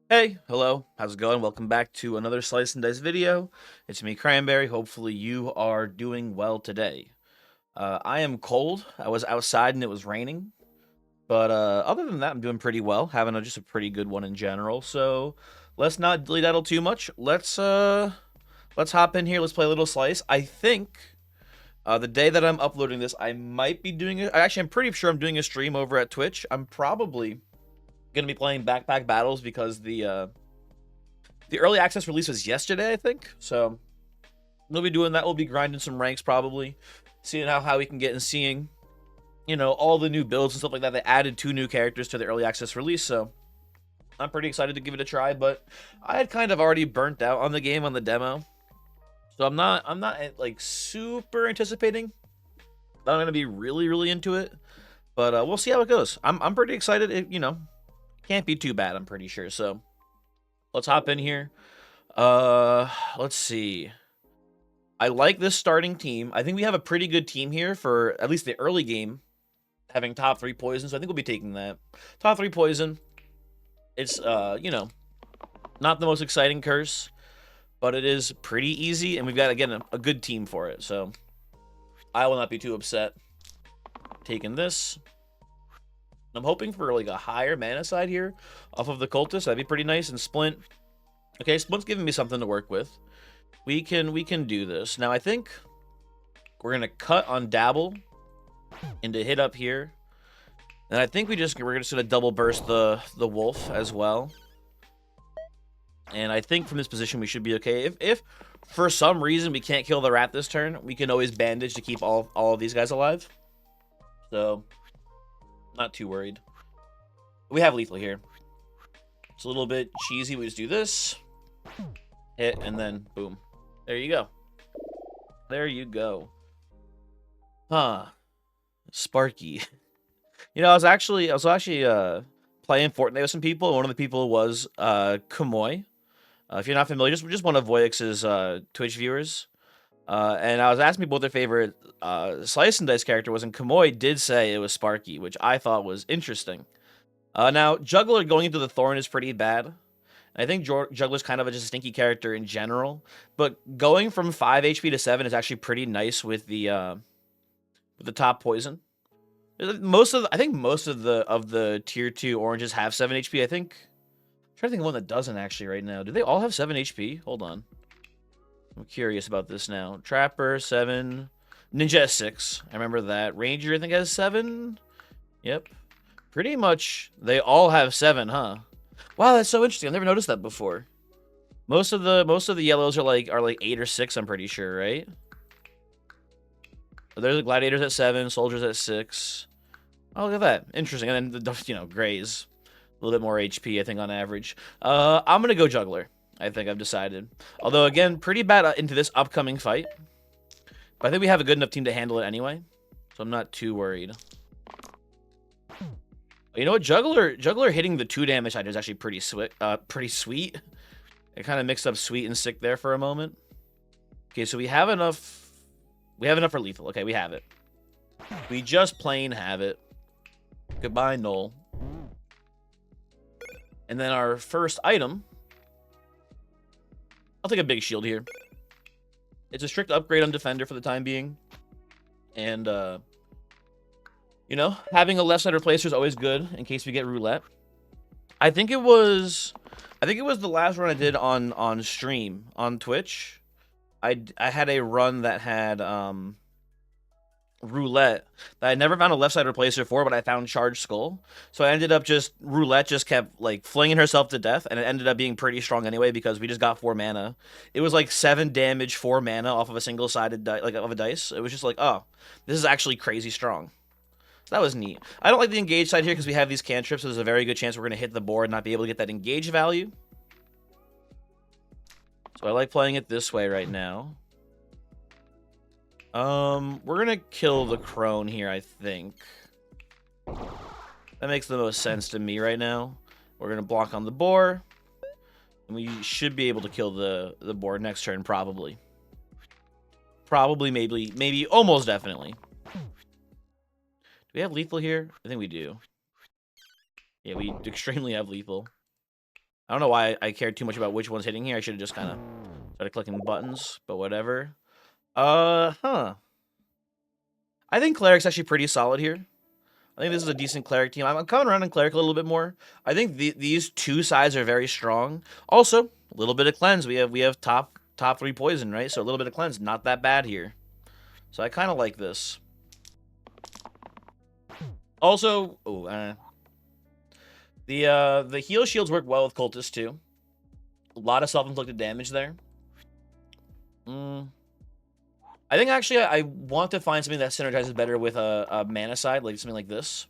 Hey, hello, how's it going? Welcome back to another Slice and Dice video. It's me, Cranberry. Hopefully you are doing well today. I am cold. I was outside and it was raining. But other than that, I'm doing pretty well. Having just a pretty good one in general. So let's not dilly-daddle too much. Let's hop in here. Let's play a little Slice. I think the day that I'm uploading this, I might be doing it. Actually, I'm pretty sure I'm doing a stream over at Twitch. I'm probably gonna be playing Backpack Battles because the early access release was yesterday, I think. So we'll be doing that. We'll be grinding some ranks probably, seeing how we can get and seeing, all the new builds and stuff like that. They added 2 new characters to the early access release, so I'm pretty excited to give it a try. But I had kind of already burnt out on the game on the demo, so I'm not like super anticipating that I'm gonna be really into it. But we'll see how it goes. I'm pretty excited. It can't be too bad. I'm pretty sure. So let's hop in here. Let's see. I like this starting team. I think we have a pretty good team here for at least the early game, having top 3 poison. So I think we'll be taking that. Top 3 poison. It's not the most exciting curse, but it is pretty easy, and we've got again a good team for it. So I will not be too upset taking this. I'm hoping for like a higher mana side here off of the cultist. That'd be pretty nice. And Splint. Okay, Splint's giving me something to work with. We can do this. Now I think we're gonna cut on Dabble into hit up here. And I think we're just gonna double burst the wolf as well. And I think from this position we should be okay. If for some reason we can't kill the rat this turn, we can always bandage to keep all of these guys alive. So not too worried. We have lethal here. It's a little bit cheesy. We just do this. Hit and then boom. There you go. There you go. Huh. Sparky. I was actually playing Fortnite with some people. One of the people was Kamoy. If you're not familiar, just one of Voyix's Twitch viewers. And I was asking people what their favorite Slice and Dice character was, and Kamoy did say it was Sparky, which I thought was interesting. Now, Juggler going into the Thorn is pretty bad. I think Juggler's kind of just a stinky character in general, but going from 5 HP to 7 is actually pretty nice with the top poison. I think most of the tier 2 oranges have 7 HP. I'm trying to think of one that doesn't actually right now. Do they all have 7 HP? Hold on. I'm curious about this now. Trapper 7, Ninja has 6. I remember that. Ranger I think has 7. Yep. Pretty much they all have 7, huh? Wow, that's so interesting. I've never noticed that before. Most of the yellows are like 8 or 6, I'm pretty sure, right? There's the gladiators at 7, soldiers at 6. Oh, look at that. Interesting. And then the grays. A little bit more HP, I think, on average. I'm gonna go juggler. I think I've decided. Although again, pretty bad into this upcoming fight. But I think we have a good enough team to handle it anyway. So I'm not too worried. You know what? Juggler hitting the 2 damage side is actually pretty sweet. It kind of mixed up sweet and sick there for a moment. Okay, so we have enough. We have enough for lethal. Okay, we have it. We just plain have it. Goodbye, Null. And then our first item. I'll take a big shield here. It's a strict upgrade on Defender for the time being. And, having a left-side replacer is always good in case we get roulette. I think it was the last run I did on stream on Twitch. I had a run that had roulette that I never found a left side replacer for, but I found charged skull. So I ended up roulette just kept like flinging herself to death, and it ended up being pretty strong anyway because we just got 4 mana. It was like 7 damage, 4 mana off of a single sided of a dice. It was just like, oh, this is actually crazy strong. So that was neat. I don't like the engage side here because we have these cantrips, so there's a very good chance we're going to hit the board and not be able to get that engage value. So I like playing it this way right now. We're going to kill the crone here, I think. That makes the most sense to me right now. We're going to block on the boar. And we should be able to kill the boar next turn, probably. Probably, maybe, almost definitely. Do we have lethal here? I think we do. Yeah, we extremely have lethal. I don't know why I cared too much about which one's hitting here. I should have just kind of started clicking buttons, but whatever. Huh. I think Cleric's actually pretty solid here. I think this is a decent Cleric team. I'm coming around on Cleric a little bit more. I think these two sides are very strong. Also, a little bit of cleanse. We have top 3 poison, right? So a little bit of cleanse, not that bad here. So I kind of like this. Also, the heal shields work well with cultists too. A lot of self-inflicted damage there. I think actually I want to find something that synergizes better with a mana side, like something like this.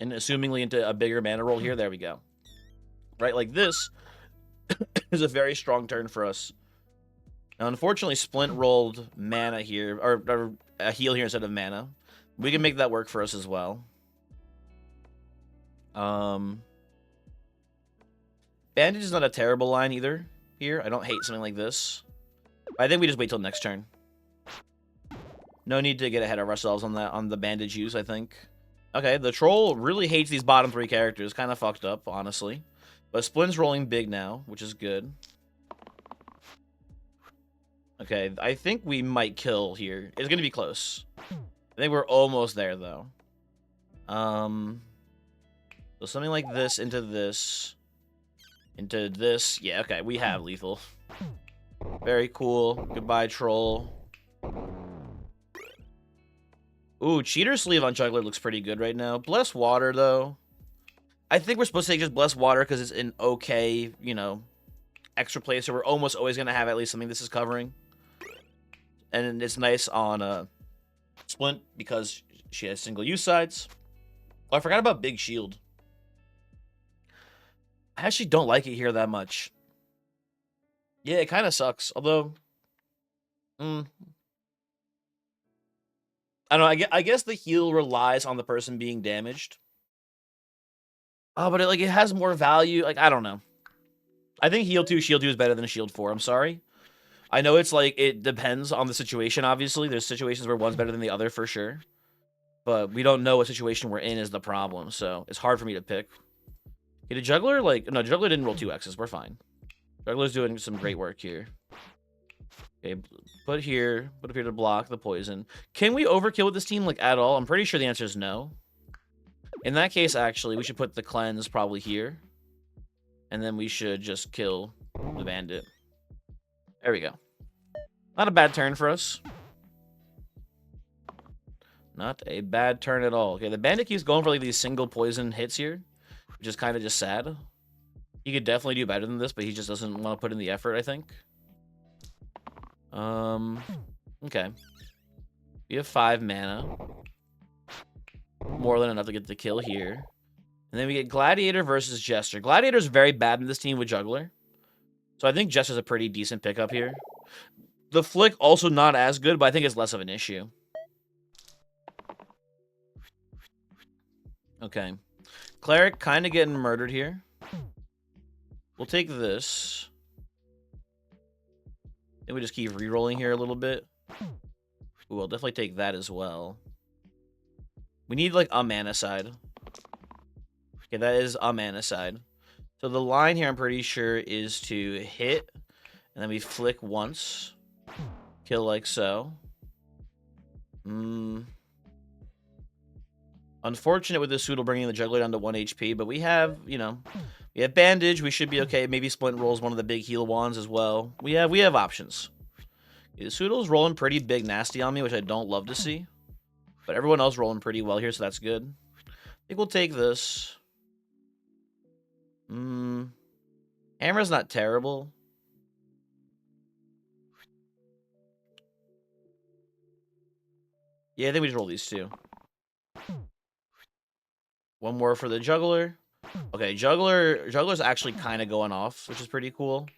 And assumingly into a bigger mana roll here. There we go. Right, like this is a very strong turn for us. Now, unfortunately, Splint rolled mana here, or a heal here instead of mana. We can make that work for us as well. Bandage is not a terrible line either here. I don't hate something like this. I think we just wait till next turn. No need to get ahead of ourselves on the bandage use, I think. Okay, the troll really hates these bottom 3 characters. Kind of fucked up, honestly. But Splint's rolling big now, which is good. Okay, I think we might kill here. It's going to be close. I think we're almost there, though. So something like this into this. Into this. Yeah, okay, we have lethal. Very cool. Goodbye, troll. Ooh, Cheater Sleeve on Juggler looks pretty good right now. Bless Water, though. I think we're supposed to take just Bless Water because it's an okay, you know, extra play. So we're almost always going to have at least something this is covering. And it's nice on Splint because she has single-use sides. Oh, I forgot about Big Shield. I actually don't like it here that much. Yeah, it kind of sucks. Although, I don't know. I guess the heal relies on the person being damaged. Oh, but it has more value. Like, I don't know. I think heal 2, shield 2 is better than shield 4. I'm sorry. I know it's like, it depends on the situation, obviously. There's situations where one's better than the other for sure. But we don't know what situation we're in is the problem. So it's hard for me to pick. Okay, did Juggler, no, Juggler didn't roll 2 X's. We're fine. Juggler's doing some great work here. Okay, put up here to block the poison. Can we overkill with this team, at all? I'm pretty sure the answer is no. In that case, actually, we should put the cleanse probably here. And then we should just kill the bandit. There we go. Not a bad turn for us. Not a bad turn at all. Okay, the bandit keeps going for these single poison hits here, which is kind of just sad. He could definitely do better than this, but he just doesn't want to put in the effort, I think. Okay. We have 5 mana. More than enough to get the kill here. And then we get Gladiator versus Jester. Gladiator's very bad in this team with Juggler. So I think Jester's a pretty decent pickup here. The Flick also not as good, but I think it's less of an issue. Okay. Cleric kind of getting murdered here. We'll take this. And we just keep re-rolling here a little bit. Ooh, I'll definitely take that as well. We need, a mana side. Okay, that is a mana side. So the line here, I'm pretty sure, is to hit. And then we flick once. Kill like so. Unfortunate with this Soodle bringing the Juggler down to 1 HP. But we have, we have Bandage. We should be okay. Maybe Splint rolls one of the big heal wands as well. We have options. Okay, the Soodle's rolling pretty big nasty on me, which I don't love to see. But everyone else rolling pretty well here, so that's good. I think we'll take this. Hammer's not terrible. Yeah, I think we just roll these 2. One more for the Juggler. Okay, Juggler's actually kind of going off, which is pretty cool.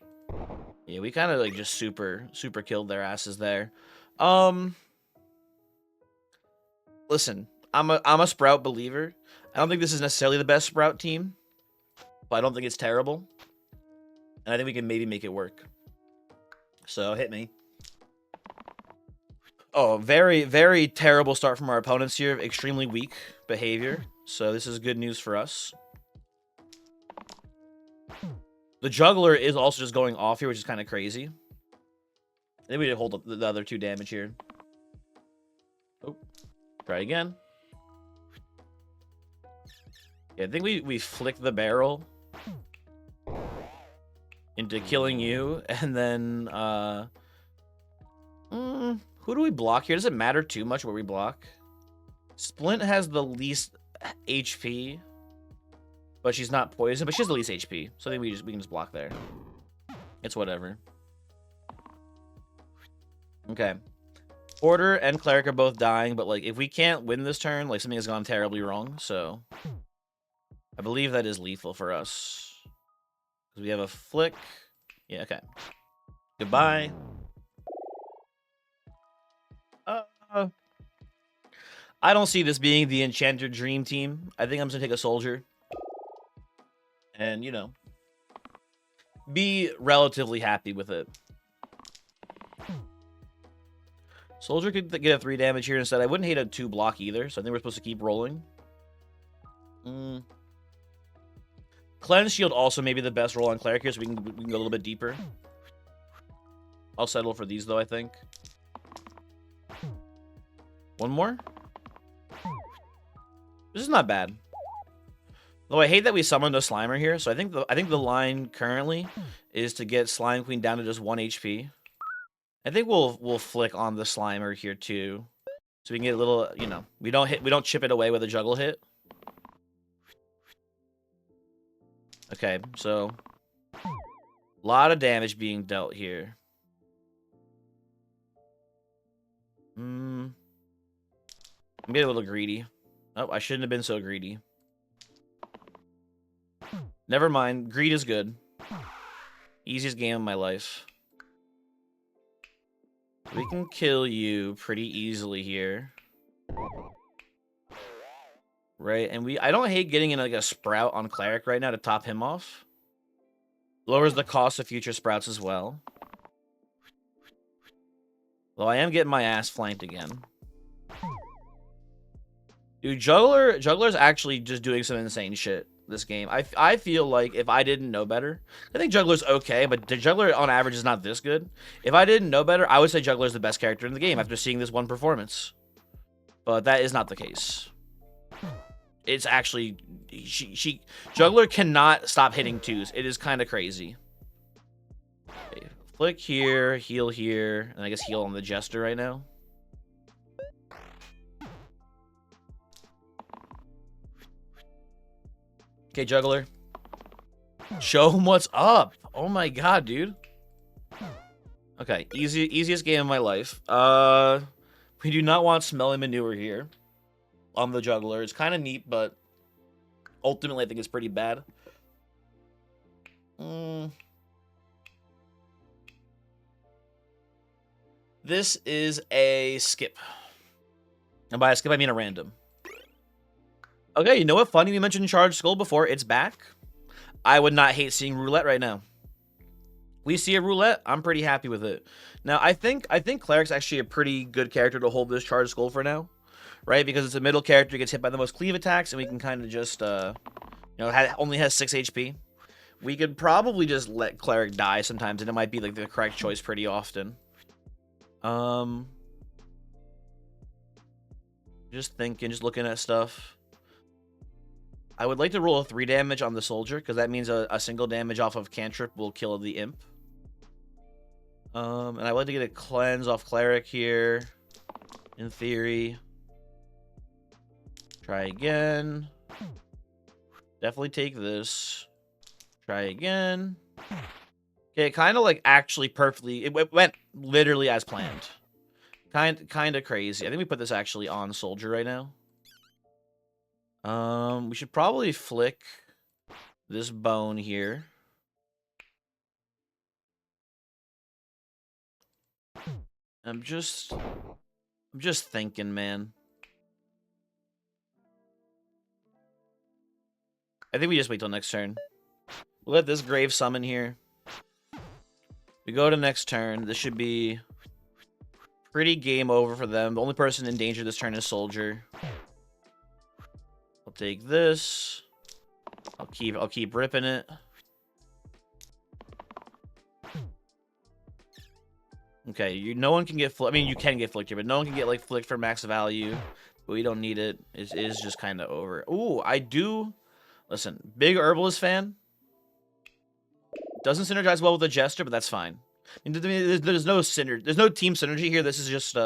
Yeah, we kind of just super killed their asses there. Listen, I'm a Sprout believer. I don't think this is necessarily the best Sprout team, but I don't think it's terrible. And I think we can maybe make it work. So, hit me. Oh, very, very terrible start from our opponents here. Extremely weak behavior. So, this is good news for us. The juggler is also just going off here, which is kind of crazy. Maybe we did hold up the other 2 damage here. Oh, try again. Yeah, I think we flick the barrel into killing you, and then who do we block here? Does it matter too much what we block? Splint has the least HP, but she's not poisoned, but she has the least HP, so I think we can just block there. It's whatever. Okay. Porter and Cleric are both dying, but like if we can't win this turn, like something has gone terribly wrong, so I believe that is lethal for us. Because we have a flick. Yeah, okay. Goodbye. I don't see this being the Enchanted Dream team. I think I'm just gonna take a soldier. And, you know, be relatively happy with it. Soldier could get a 3 damage here instead. I wouldn't hate a 2 block either, so I think we're supposed to keep rolling. Cleanse Shield also may be the best roll on Cleric here, so we can go a little bit deeper. I'll settle for these, though, I think. One more? This is not bad. Though I hate that we summoned a Slimer here, so I think the line currently is to get Slime Queen down to just 1 HP. I think we'll flick on the Slimer here too, so we can get a little, you know, we don't chip it away with a juggle hit. Okay, so a lot of damage being dealt here. I'm getting a little greedy. Oh, I shouldn't have been so greedy. Never mind. Greed is good. Easiest game of my life. We can kill you pretty easily here. Right, and I don't hate getting in like a sprout on Cleric right now to top him off. Lowers the cost of future sprouts as well. Though I am getting my ass flanked again. Dude, Juggler's actually just doing some insane shit this game. I feel like if I didn't know better, I think Juggler's okay, but the Juggler on average is not this good. If I didn't know better, I would say Juggler's the best character in the game after seeing this one performance. But that is not the case. It's actually Juggler cannot stop hitting 2s. It is kind of crazy. Okay, flick here, heal here, and I guess heal on the Jester right now. Okay, Juggler. Show him what's up. Oh my god, dude. Okay, easiest game of my life. We do not want smelly manure here on the Juggler. It's kind of neat, but ultimately I think it's pretty bad. This is a skip. And by a skip, I mean a random. Okay, you know what? Funny we mentioned Charged Skull before. It's back. I would not hate seeing Roulette right now. We see a Roulette. I'm pretty happy with it. Now, I think Cleric's actually a pretty good character to hold this Charged Skull for now. Right? Because it's a middle character, gets hit by the most cleave attacks, and we can kind of just, you know, only has 6 HP. We could probably just let Cleric die sometimes, and it might be like the correct choice pretty often. Just thinking, just looking at stuff. I would like to roll a 3 damage on the Soldier, because that means a single damage off of Cantrip will kill the Imp. And I'd like to get a Cleanse off Cleric here, in theory. Try again. Definitely take this. Try again. Okay, kind of like actually perfectly. It went literally as planned. Kind of crazy. I think we put this actually on Soldier right now. We should probably flick this bone here. I'm just thinking, man. I think we just wait till next turn. We'll let this Grave summon here. We go to next turn. This should be pretty game over for them. The only person in danger this turn is Soldier. I'll take this. I'll keep ripping it. Okay, no one can get flicked. I mean, you can get flicked here, but no one can get, like, flicked for max value. But we don't need it. It is just kind of over. Ooh, I do... Listen, big Herbalist fan. Doesn't synergize well with the Jester, but that's fine. I mean, there's no there's no team synergy here. This is just,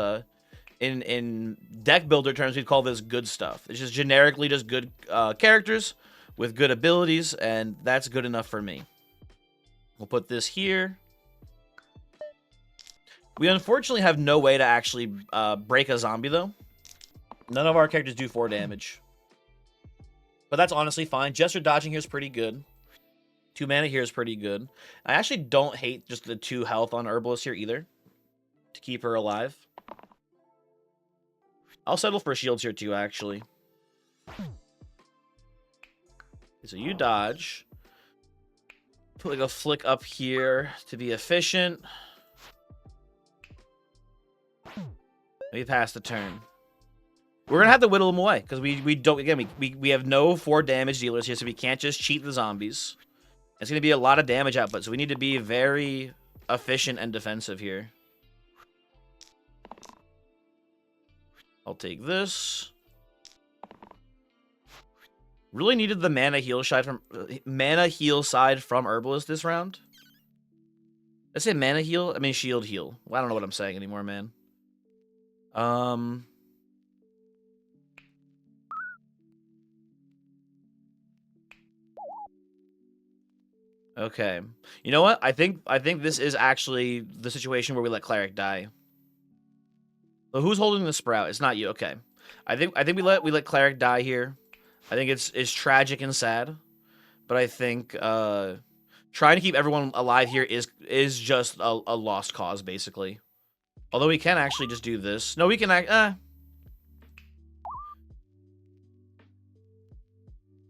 in deck builder terms, we'd call this good stuff. It's just generically just good characters with good abilities, and that's good enough for me. We'll put this here. We unfortunately have no way to actually break a zombie, though. None of our characters do 4 damage. But that's honestly fine. Jester dodging here is pretty good. 2 mana here is pretty good. I actually don't hate just the 2 health on Herbalist here either, to keep her alive. I'll settle for shields here too, actually. So you dodge. Put like a flick up here to be efficient. Maybe pass the turn. We're gonna have to whittle them away because we don't, again, we have no 4 damage dealers here, so we can't just cheat the zombies. It's gonna be a lot of damage output, so we need to be very efficient and defensive here. I'll take this. Really needed the mana heal side from Herbalist this round. I say mana heal. I mean shield heal. Well, I don't know what I'm saying anymore, man. Okay. You know what? I think this is actually the situation where we let Cleric die. So who's holding the Sprout? It's not you. Okay. I think we let Cleric die here. I think it's tragic and sad, but I think trying to keep everyone alive here is just a lost cause, basically. Although we can actually just do this. No, we can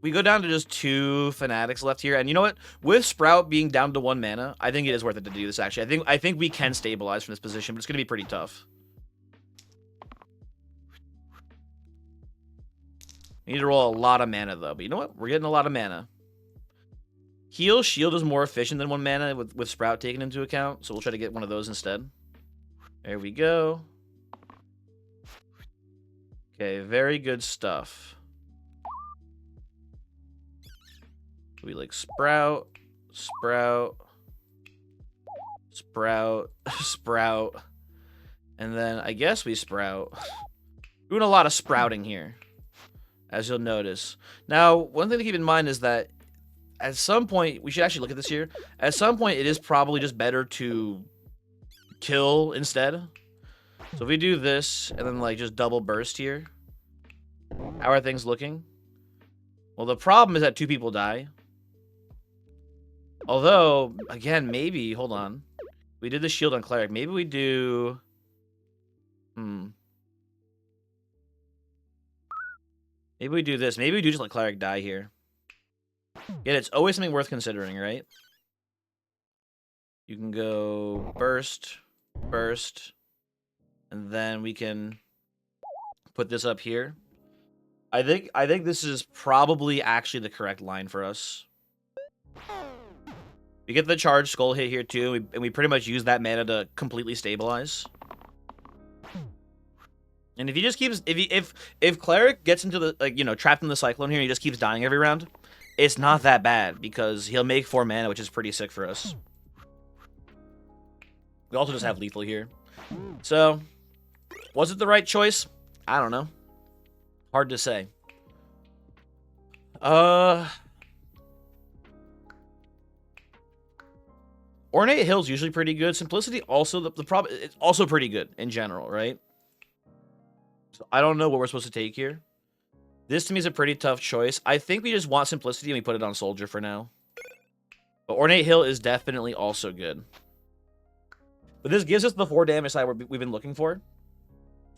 we go down to just 2 Fanatics left here, and you know what? With Sprout being down to 1 mana, I think it is worth it to do this. Actually, I think we can stabilize from this position, but it's gonna be pretty tough. We need to roll a lot of mana, though. But you know what? We're getting a lot of mana. Heal Shield is more efficient than 1 mana with Sprout taken into account. So we'll try to get one of those instead. There we go. Okay, very good stuff. We like Sprout, Sprout, Sprout, Sprout. And then I guess we Sprout. Doing a lot of sprouting here, as you'll notice. Now, one thing to keep in mind is that at some point, we should actually look at this here. At some point, it is probably just better to kill instead. So if we do this and then like just double burst here, how are things looking? Well, the problem is that 2 people die. Although, again, maybe, hold on. We did the shield on Cleric. Maybe we do... Maybe we do this. Maybe we do just let Cleric die here. Yet it's always something worth considering, right? You can go burst, burst, and then we can put this up here. I think this is probably actually the correct line for us. We get the charge skull hit here too, and we pretty much use that mana to completely stabilize. And if he just keeps, if Cleric gets into the, like, you know, trapped in the Cyclone here and he just keeps dying every round, it's not that bad because he'll make 4 mana, which is pretty sick for us. We also just have lethal here. So, was it the right choice? I don't know. Hard to say. Ornate Hill's usually pretty good. Simplicity also, the problem, it's also pretty good in general, right? So I don't know what we're supposed to take here. This to me is a pretty tough choice. I think we just want Simplicity and we put it on Soldier for now. But Ornate Hill is definitely also good. But this gives us the 4 damage side we've been looking for.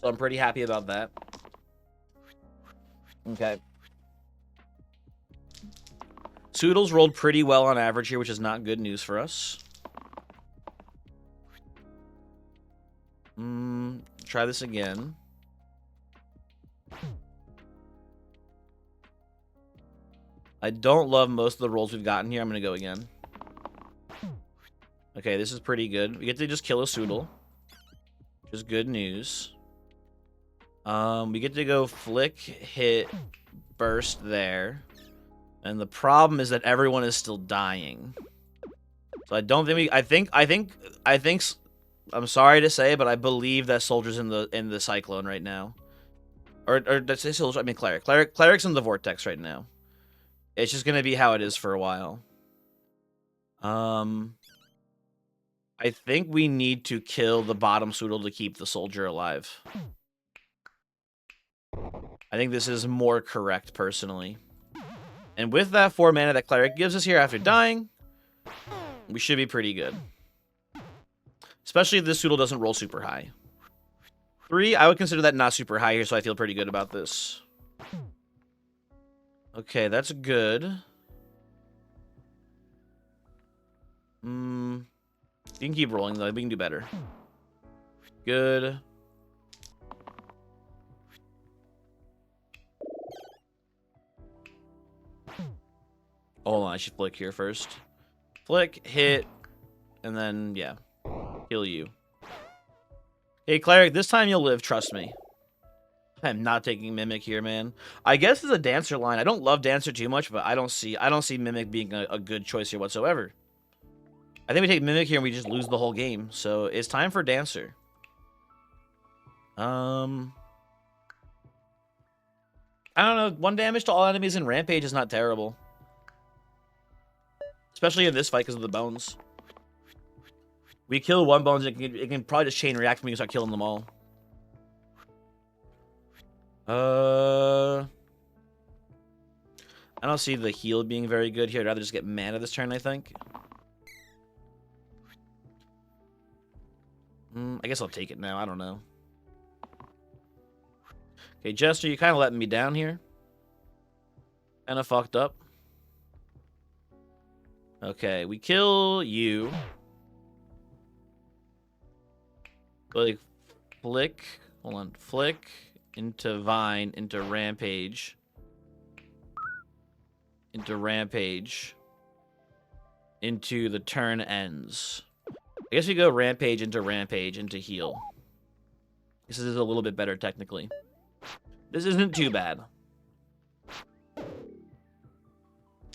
So I'm pretty happy about that. Okay. Soodles rolled pretty well on average here, which is not good news for us. Try this again. I don't love most of the rolls we've gotten here. I'm going to go again. Okay, this is pretty good. We get to just kill a Soodle. which is good news. We get to go flick, hit, burst there. And the problem is that everyone is still dying. So I don't think we... I think... I'm sorry to say, but I believe that soldier's in the cyclone right now. Or that's a soldier. I mean cleric. Cleric's in the vortex right now. It's just gonna be how it is for a while. I think we need to kill the bottom Soodle to keep the soldier alive. I think this is more correct, personally. And with that 4 mana that cleric gives us here after dying, we should be pretty good. Especially if this Soodle doesn't roll super high. 3, I would consider that not super high here, so I feel pretty good about this. Okay, that's good. You can keep rolling, though. We can do better. Good. Hold on, I should flick here first. Flick, hit, and then, yeah. Kill you. Hey, Cleric, this time you'll live, trust me. I'm not taking Mimic here, man. I guess it's a Dancer line. I don't love Dancer too much, but I don't see Mimic being a good choice here whatsoever. I think we take Mimic here and we just lose the whole game. So it's time for Dancer. I don't know. 1 damage to all enemies in Rampage is not terrible. Especially in this fight because of the bones. We kill 1 bones, it can probably just chain react when we can start killing them all. I don't see the heal being very good here. I'd rather just get mana this turn, I think. I guess I'll take it now. I don't know. Okay, Jester, you kind of letting me down here. Kind of fucked up. Okay, we kill you. Like, flick. Hold on. Flick into Vine, into Rampage. Into Rampage. Into the turn ends. I guess we go Rampage, into heal. This is a little bit better, technically. This isn't too bad.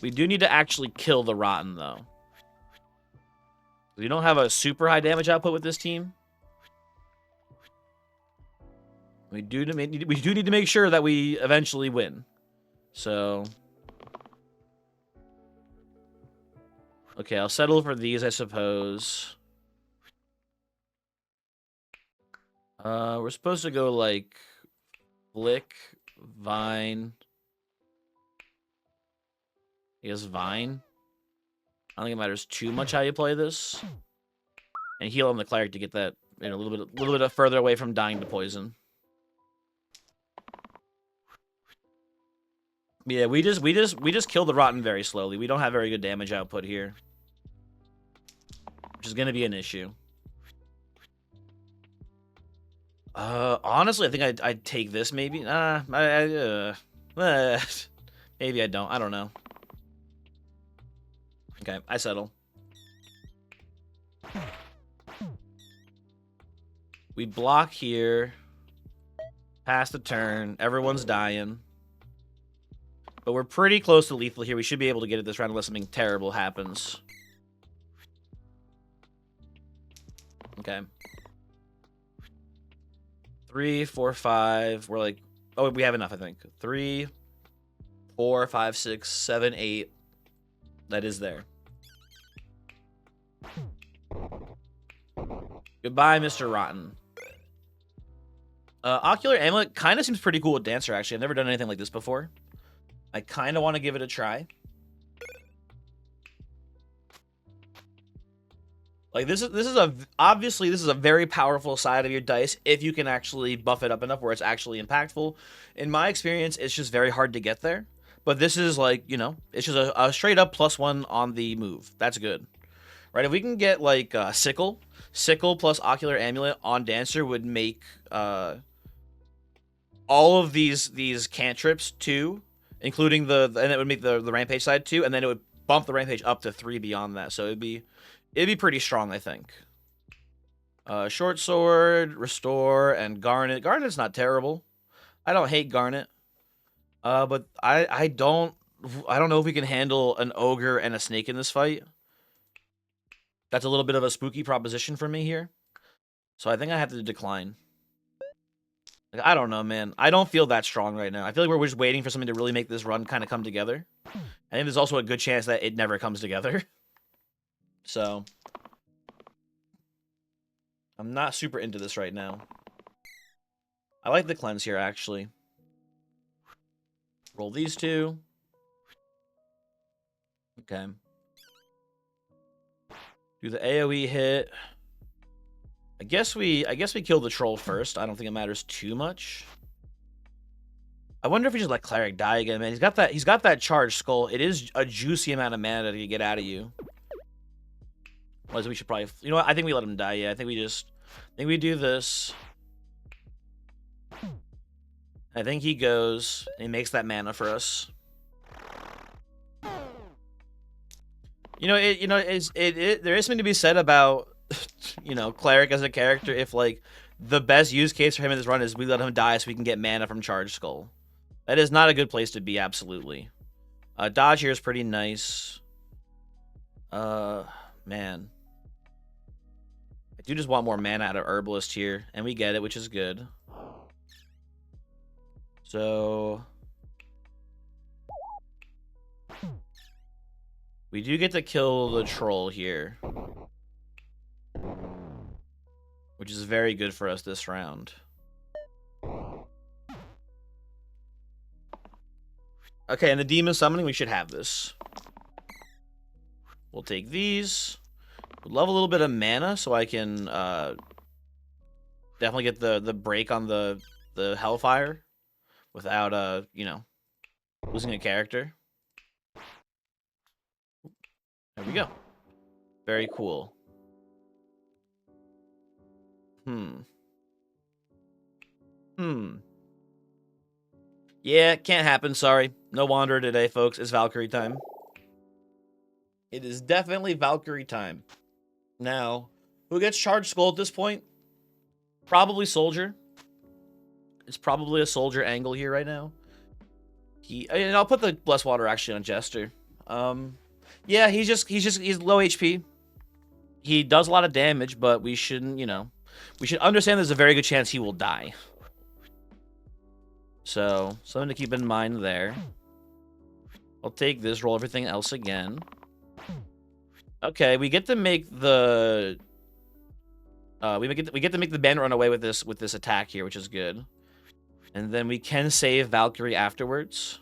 We do need to actually kill the Rotten, though. We don't have a super high damage output with this team. We do need to make sure that we eventually win. So... okay, I'll settle for these, I suppose. We're supposed to go, like... Flick, Vine... I guess Vine. I don't think it matters too much how you play this. And heal on the cleric to get that, you know, a little bit further away from dying to poison. Yeah, we just kill the Rotten very slowly. We don't have very good damage output here, which is gonna be an issue. Honestly, I think I'd take this maybe. Maybe I don't. I don't know. Okay, I settle. We block here. Pass the turn. Everyone's dying. But we're pretty close to lethal here. We should be able to get it this round unless something terrible happens. Okay. 3, 4, 5. We're like... oh, we have enough, I think. 3, 4, 5, 6, 7, 8. That is there. Goodbye, Mr. Rotten. Ocular Amulet kind of seems pretty cool with Dancer, actually. I've never done anything like this before. I kind of want to give it a try. Like, obviously this is a very powerful side of your dice if you can actually buff it up enough where it's actually impactful. In my experience, it's just very hard to get there. But this is like, you know, it's just a straight up +1 on the move. That's good. Right? If we can get like Sickle plus Ocular Amulet on Dancer would make all of these cantrips 2, including and it would make the Rampage side 2, and then it would bump the Rampage up to 3 beyond that. So it'd be pretty strong, I think. Short sword, restore, and garnet. Garnet's not terrible. I don't hate garnet. But I don't know if we can handle an ogre and a snake in this fight. That's a little bit of a spooky proposition for me here. So I think I have to decline. Like, I don't know, man. I don't feel that strong right now. I feel like we're just waiting for something to really make this run kind of come together. I think there's also a good chance that it never comes together. So I'm not super into this right now. I like the cleanse here, actually. Roll these two. Okay. Do the AoE hit. I guess we kill the troll first. I don't think it matters too much. I wonder if we just let Cleric die again, man. He's got that charged skull. It is a juicy amount of mana to get out of you. Otherwise, we should probably, you know what? I think we let him die. Yeah, I think we do this. I think he goes and he makes that mana for us. There is something to be said about, Cleric as a character. If like the best use case for him in this run is we let him die so we can get mana from Charged Skull. That is not a good place to be, absolutely. Dodge here is pretty nice. Man. I do just want more mana out of Herbalist here, and we get it, which is good. So we do get to kill the troll here, which is very good for us this round. Okay, and the demon summoning, we should have this. We'll take these. We'll love a little bit of mana so I can definitely get the break on the Hellfire without losing a character. There we go. Very cool. Yeah, can't happen, sorry. No Wanderer today, folks. It's Valkyrie time. It is definitely Valkyrie time. Now, who gets Charged Skull at this point? Probably Soldier. It's probably a Soldier angle here right now. And I'll put the Blessed Water actually on Jester. Yeah, he's low HP. He does a lot of damage, but we shouldn't, we should understand there's a very good chance he will die. So, something to keep in mind there. I'll take this, roll everything else again. Okay, we get to make the we get to make the bandit run away with this attack here, which is good. And then we can save Valkyrie afterwards.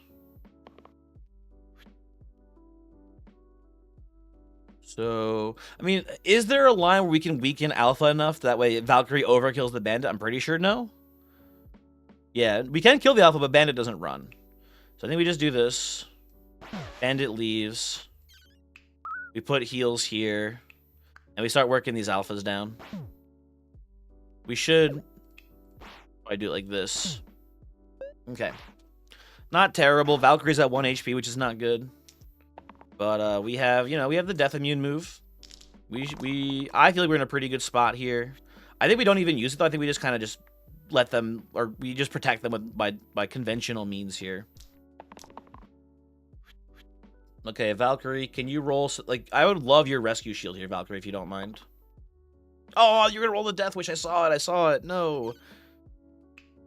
So, I mean, is there a line where we can weaken Alpha enough that way Valkyrie overkills the bandit? I'm pretty sure no. Yeah, we can kill the Alpha, but bandit doesn't run. So I think we just do this. Bandit leaves. We put heals here. And we start working these Alphas down. We should... I do it like this. Okay. Not terrible. Valkyrie's at 1 HP, which is not good. But we have the Death Immune move. I feel like we're in a pretty good spot here. I think we don't even use it, though. I think we just kind of just let them... Or we just protect them by conventional means here. Okay, Valkyrie, can you roll... Like, I would love your rescue shield here, Valkyrie, if you don't mind. Oh, you're gonna roll the Death Wish. I saw it. No.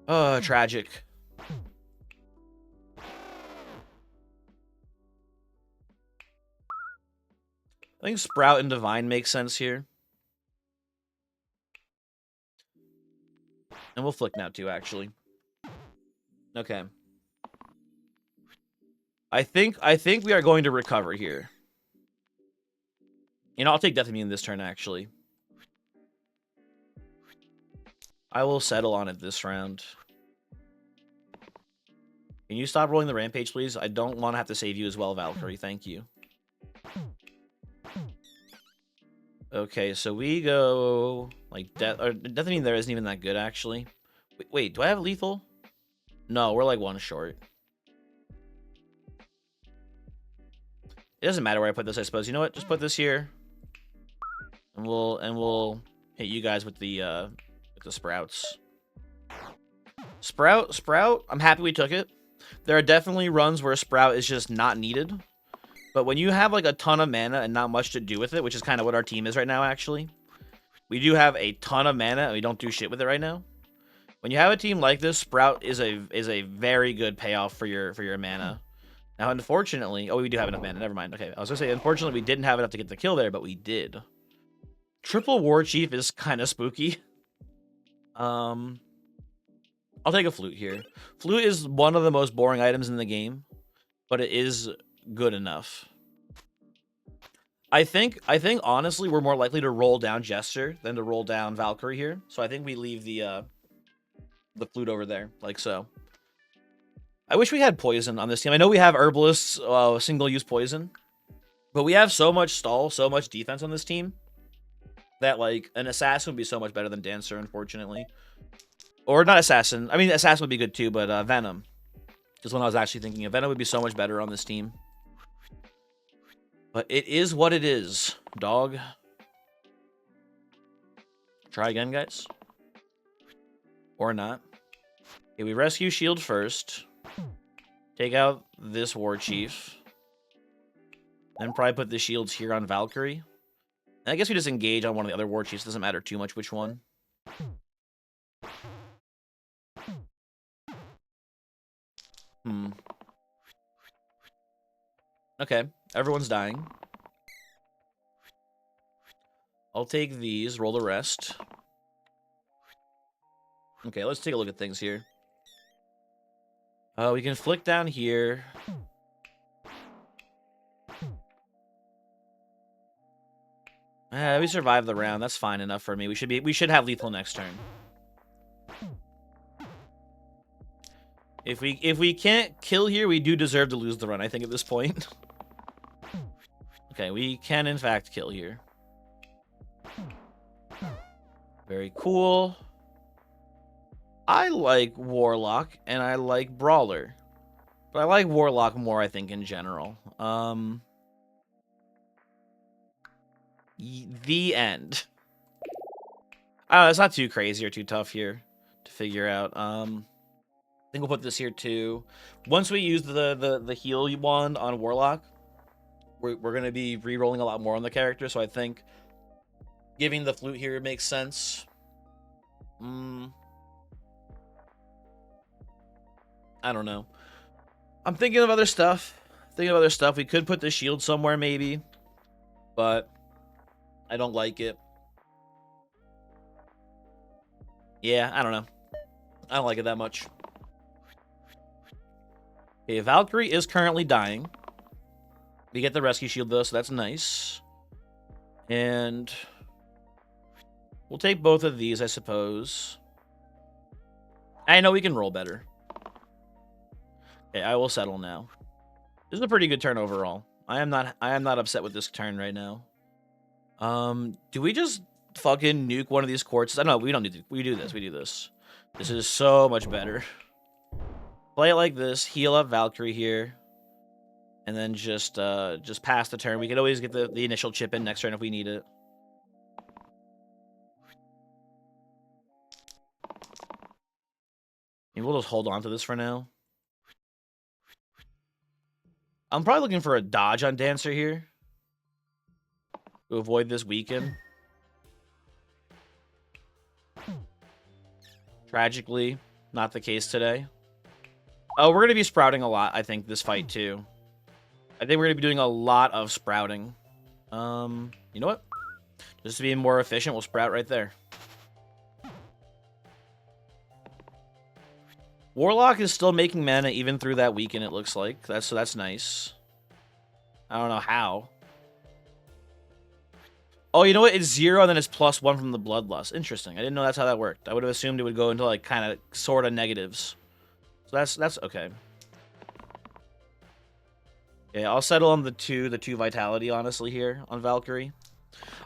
Oh, tragic. I think Sprout and Divine makes sense here. And we'll flick now, too, actually. Okay. I think we are going to recover here. I'll take Death Immune this turn, actually. I will settle on it this round. Can you stop rolling the Rampage, please? I don't want to have to save you as well, Valkyrie. Thank you. Okay, so we go... Like, Death Immune there isn't even that good, actually. Wait, do I have lethal? No, we're like one short. It doesn't matter where I put this, I suppose. You know what? Just put this here. And we'll hit you guys with the sprouts. Sprout, I'm happy we took it. There are definitely runs where Sprout is just not needed. But when you have like a ton of mana and not much to do with it, which is kind of what our team is right now, actually. We do have a ton of mana and we don't do shit with it right now. When you have a team like this, Sprout is a very good payoff for your mana. Now, unfortunately, oh, we do have enough mana. Never mind. Okay, I was gonna say, unfortunately, we didn't have enough to get the kill there, but we did. Triple War Chief is kind of spooky. I'll take a flute here. Flute is one of the most boring items in the game, but it is good enough. I think honestly we're more likely to roll down Jester than to roll down Valkyrie here. So I think we leave the flute over there, like so. I wish we had poison on this team. I know we have Herbalist's single-use poison, but we have so much stall, so much defense on this team that like an assassin would be so much better than Dancer, unfortunately. Or not assassin. I mean, assassin would be good too, but Venom. Just when I was actually thinking of Venom would be so much better on this team. But it is what it is, dog. Try again, guys. Or not. Okay, we rescue Shield first. Take out this War Chief. Then probably put the shields here on Valkyrie. And I guess we just engage on one of the other War Chiefs. Doesn't matter too much which one. Okay, everyone's dying. I'll take these, roll the rest. Okay, let's take a look at things here. We can flick down here. We survived the round. That's fine enough for me. We should have lethal next turn. If we can't kill here, we do deserve to lose the run, I think, at this point. Okay, we can in fact kill here. Very cool. I like Warlock and I like Brawler. But I like Warlock more, I think, in general. The end. Oh, it's not too crazy or too tough here to figure out. I think we'll put this here too. Once we use the heal wand on Warlock, we're going to be re-rolling a lot more on the character, so I think giving the flute here makes sense. I don't know. I'm thinking of other stuff. We could put the shield somewhere maybe, but I don't like it. Yeah, I don't know. I don't like it that much. Okay, Valkyrie is currently dying. We get the rescue shield though, so that's nice. And we'll take both of these, I suppose. I know we can roll better. Okay, I will settle now. This is a pretty good turn overall. I am not upset with this turn right now. Do we just fucking nuke one of these quartz? No, we don't need to. We do this. This is so much better. Play it like this. Heal up Valkyrie here. And then just pass the turn. We can always get the initial chip in next turn if we need it. Maybe we'll just hold on to this for now. I'm probably looking for a dodge on Dancer here to avoid this weaken. Tragically, not the case today. Oh, we're going to be sprouting a lot, I think, this fight too. I think we're going to be doing a lot of sprouting. You know what? Just to be more efficient, we'll sprout right there. Warlock is still making mana even through that weaken, it looks like. So that's nice. I don't know how. Oh, you know what? It's 0 and then it's +1 from the Bloodlust. Interesting. I didn't know that's how that worked. I would have assumed it would go into like kind of sort of negatives. So that's okay. Yeah, I'll settle on the 2 vitality honestly here on Valkyrie.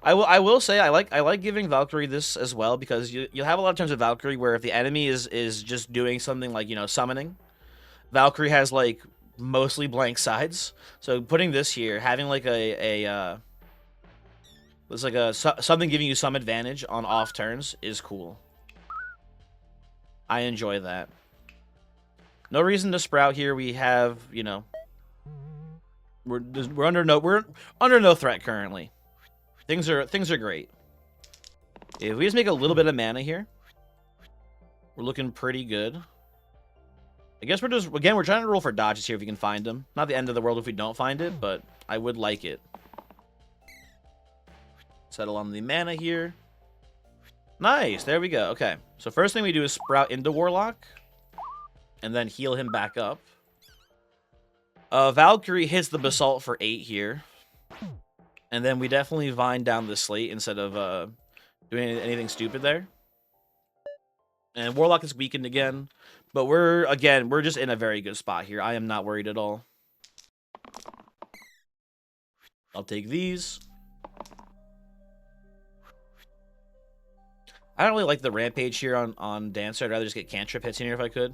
I will say I like giving Valkyrie this as well because you'll have a lot of times with Valkyrie where if the enemy is just doing something like, you know, summoning, Valkyrie has like mostly blank sides. So putting this here, having like a It's like something giving you some advantage on off turns is cool. I enjoy that. No reason to sprout here. We have, you know, we're under no threat currently. Things are great. If we just make a little bit of mana here, we're looking pretty good. I guess we're trying to roll for dodges here if we can find them. Not the end of the world if we don't find it, but I would like it. Settle on the mana here. Nice, there we go. Okay, so first thing we do is sprout into Warlock, and then heal him back up. Valkyrie hits the Basalt for 8 here. And then we definitely vine down the slate instead of doing anything stupid there. And Warlock is weakened again. But we're just in a very good spot here. I am not worried at all. I'll take these. I don't really like the Rampage here on Dancer. I'd rather just get cantrip hits in here if I could.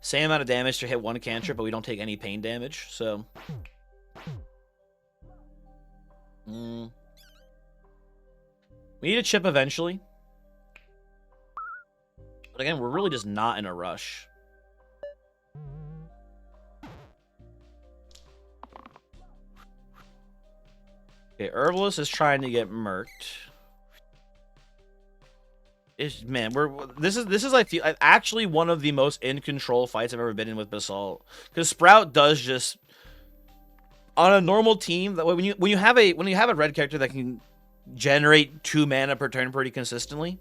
Same amount of damage to hit one cantrip, but we don't take any pain damage, so... We need a chip eventually. But again, we're really just not in a rush. Okay, Herbalist is trying to get murked. Man, this is like actually one of the most in control fights I've ever been in with Basalt. Because Sprout does just on a normal team that when you have a red character that can generate 2 mana per turn pretty consistently,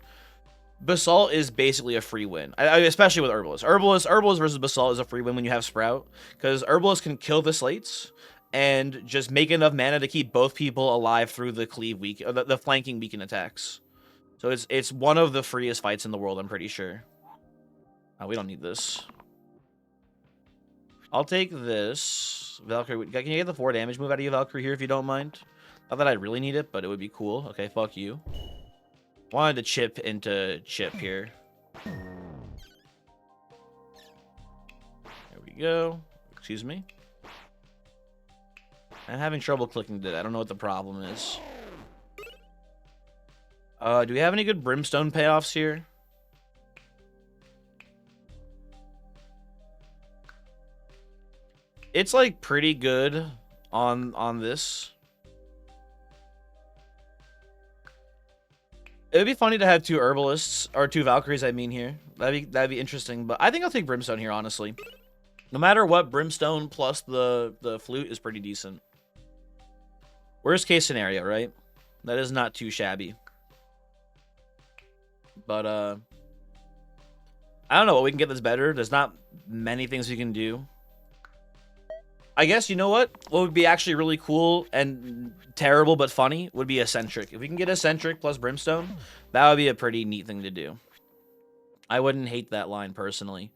Basalt is basically a free win. Especially with Herbalist. Herbalist versus Basalt is a free win when you have Sprout, because Herbalist can kill the slates and just make enough mana to keep both people alive through the cleave the flanking weaken attacks. So it's one of the freest fights in the world, I'm pretty sure. Oh, we don't need this. I'll take this. Valkyrie, can you get the 4 damage move out of you, Valkyrie, here, if you don't mind? Not that I really need it, but it would be cool. Okay, fuck you. Wanted to chip into chip here. There we go. Excuse me. I'm having trouble clicking to that. I don't know what the problem is. Do we have any good Brimstone payoffs here? It's like pretty good on this. It would be funny to have 2 Herbalists, or 2 Valkyries, I mean, here. That'd be interesting, but I think I'll take Brimstone here, honestly. No matter what, Brimstone plus the flute is pretty decent. Worst case scenario, right? That is not too shabby. But, I don't know what we can get that's better. There's not many things we can do. I guess, you know what? What would be actually really cool and terrible but funny would be Eccentric. If we can get Eccentric plus Brimstone, that would be a pretty neat thing to do. I wouldn't hate that line, personally.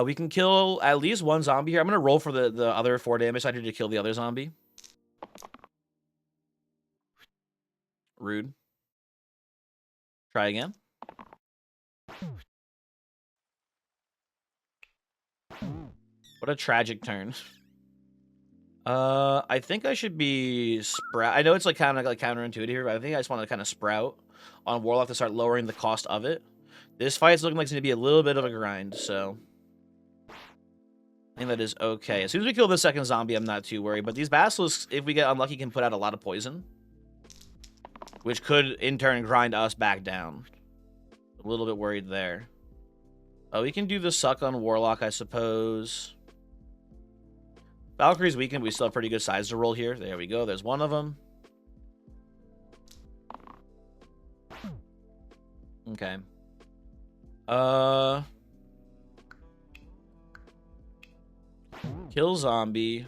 We can kill at least 1 zombie here. I'm going to roll for the other 4 damage I need to kill the other zombie. Rude. Try again. What a tragic turn. I think I should be Sprout. I know it's like kind of like counterintuitive here, but I think I just want to kind of Sprout on Warlock to start lowering the cost of it. This fight's looking like it's going to be a little bit of a grind, so I think that is okay. As soon as we kill the second zombie, I'm not too worried. But these Basilisks, if we get unlucky, can put out a lot of poison, which could, in turn, grind us back down. A little bit worried there. Oh, we can do the suck on Warlock, I suppose. Valkyrie's weakened. We still have pretty good size to roll here. There we go. There's one of them. Okay. Kill zombie.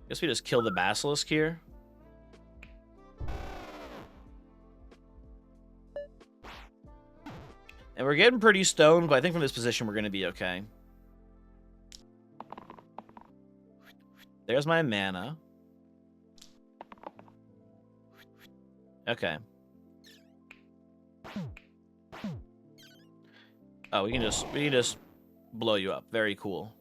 Guess we just kill the Basilisk here. And we're getting pretty stoned, but I think from this position we're going to be okay. There's my mana. Okay. Oh, we can just blow you up. Very cool.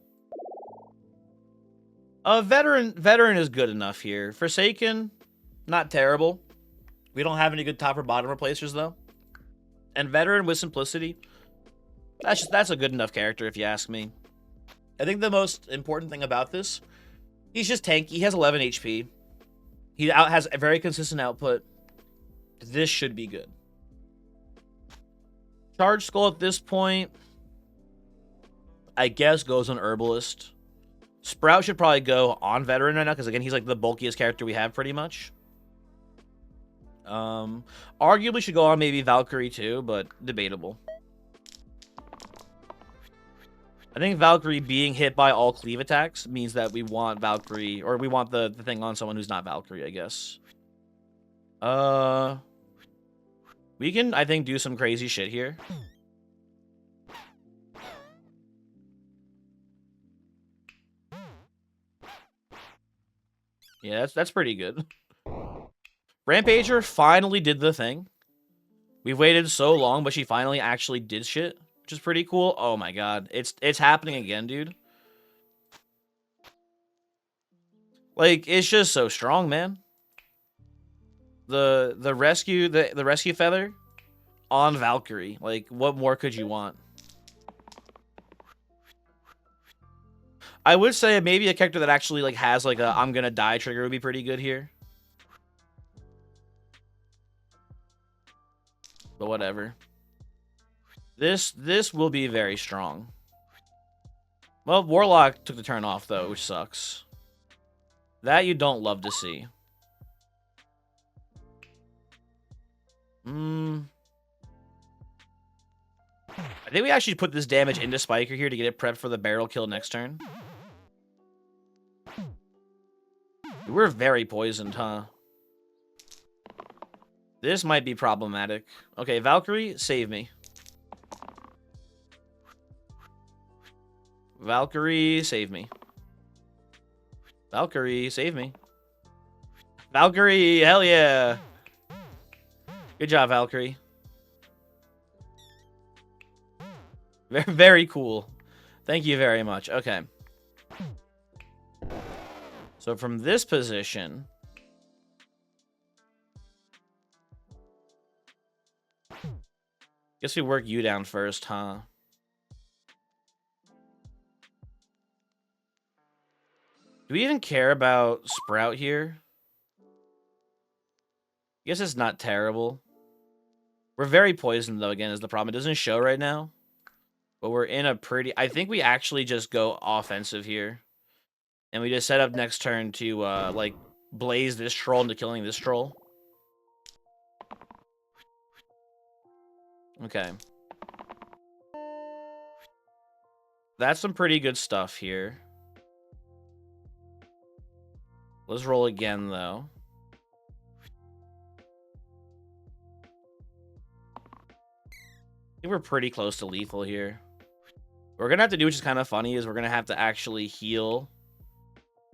Veteran is good enough here. Forsaken, Not terrible. We don't have any good top or bottom replacers, though. And veteran with simplicity. That's a good enough character, if you ask me. I think the most important thing about this, he's just tanky. He has 11 HP. He has a very consistent output. This should be good. Charge Skull at this point, I guess, goes on Herbalist. Sprout should probably go on Veteran right now, because, again, he's, like, the bulkiest character we have, pretty much. Arguably should go on maybe Valkyrie, too, but debatable. I think Valkyrie being hit by all cleave attacks means that we want Valkyrie, or we want the thing on someone who's not Valkyrie, I guess. We can, I think, do some crazy shit here. Yeah, that's pretty good. Rampager finally did the thing. We've waited so long, but she finally actually did shit, which is pretty cool. Oh my god, it's happening again, dude. Like, it's just so strong, man. The rescue feather on Valkyrie. Like, what more could you want? I would say maybe a character that actually like has like a I'm gonna die trigger would be pretty good here. But whatever. This will be very strong. Well, Warlock took the turn off though, which sucks. That you don't love to see. I think we actually put this damage into Spiker here to get it prepped for the barrel kill next turn. We're very poisoned, huh? This might be problematic. Okay, Valkyrie, save me. Valkyrie, save me. Valkyrie, save me. Valkyrie, hell yeah. Good job, Valkyrie. Very, very cool. Thank you very much. Okay. So from this position... Guess we work you down first, huh? Do we even care about Sprout here? I guess it's not terrible. We're very poisoned, though, again, is the problem. It doesn't show right now. But we're in a pretty... I think we actually just go offensive here. And we just set up next turn to, like, blaze this troll into killing this troll. Okay. That's some pretty good stuff here. Let's roll again, though. I think we're pretty close to lethal here. What we're going to have to do, which is kind of funny, is we're going to have to actually heal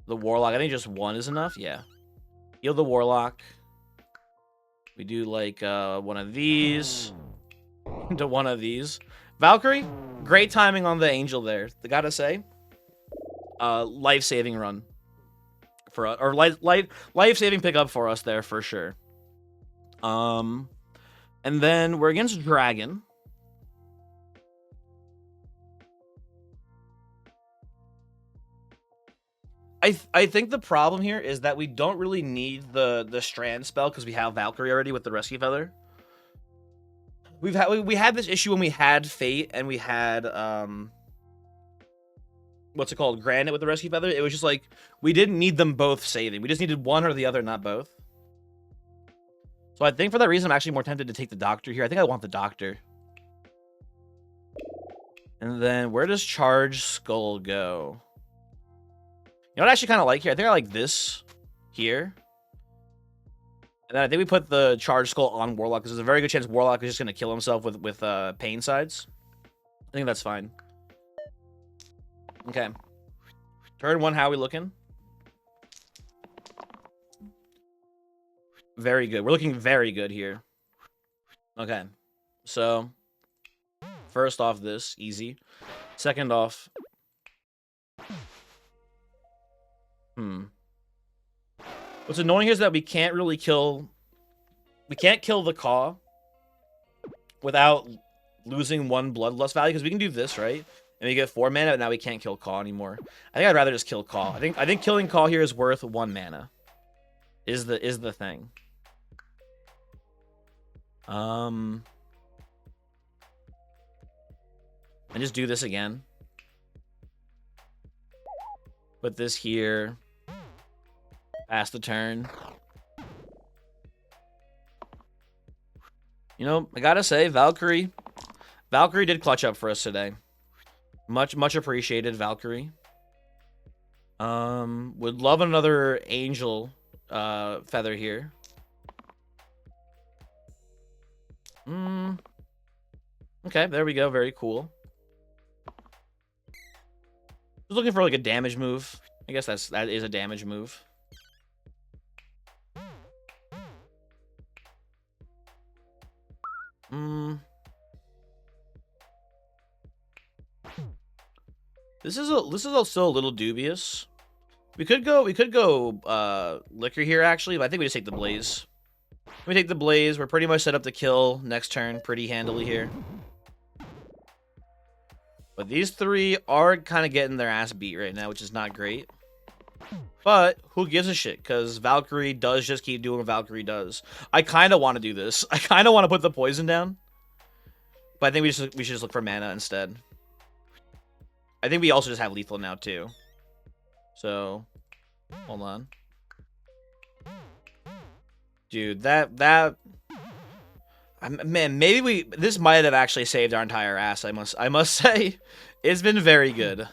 the Warlock. I think just one is enough. Yeah. Heal the Warlock. We do, like, one of these. To one of these. Valkyrie, great timing on the Angel there. I gotta say. Life-saving run. For us, or life-saving pickup for us there, for sure. And then we're against Dragon. I think the problem here is that we don't really need the Strand spell because we have Valkyrie already with the Rescue Feather. We had this issue when we had Fate and we had what's it called, Granite with the Rescue Feather. It was just like we didn't need them both saving. We just needed one or the other, not both. So I think for that reason I'm actually more tempted to take the Doctor here. I think I want the Doctor. And then where does Charge Skull go? You know what I actually kind of like here? I think I like this here. And then I think we put the Charge Skull on Warlock, because there's a very good chance Warlock is just going to kill himself with Pain Sides. I think that's fine. Okay. Turn one, how are we looking? Very good. We're looking very good here. Okay. So, first off this, easy. Second off... What's annoying is that we can't really kill... We can't kill the Caw without losing 1 Bloodlust value, because we can do this, right? And we get 4 mana, but now we can't kill Caw anymore. I think I'd rather just kill Caw. I think killing Caw here is worth 1 mana. Is the thing. And just do this again. Put this here. Pass the turn. You know, I gotta say, Valkyrie did clutch up for us today. Much appreciated, Valkyrie. Would love another angel feather here. Okay, there we go. Very cool. Just looking for like a damage move. I guess that is a damage move. This is also a little dubious. We could go Liquor here actually, but I think we just take the Blaze. We take the Blaze. We're pretty much set up to kill next turn pretty handily here. But these 3 are kind of getting their ass beat right now, which is not great. But who gives a shit? Because Valkyrie does just keep doing what Valkyrie does. I kind of want to do this. I kind of want to put the poison down. But I think we should just look for mana instead. I think we also just have lethal now too. So, hold on. Dude, man, maybe this might have actually saved our entire ass, I must say. It's been very good.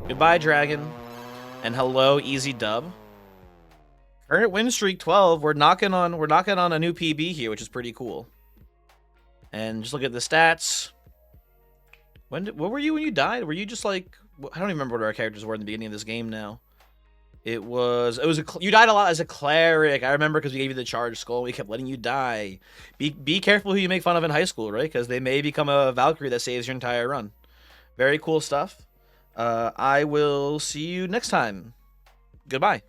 Goodbye, Dragon. And hello, easy dub. Current win streak 12. We're knocking on a new PB here, which is pretty cool. And just look at the stats. What were you when you died? Were you just like, I don't even remember what our characters were in the beginning of this game now. You died a lot as a cleric. I remember because we gave you the charge skull. We kept letting you die. Be careful who you make fun of in high school, right? Because they may become a Valkyrie that saves your entire run. Very cool stuff. I will see you next time. Goodbye.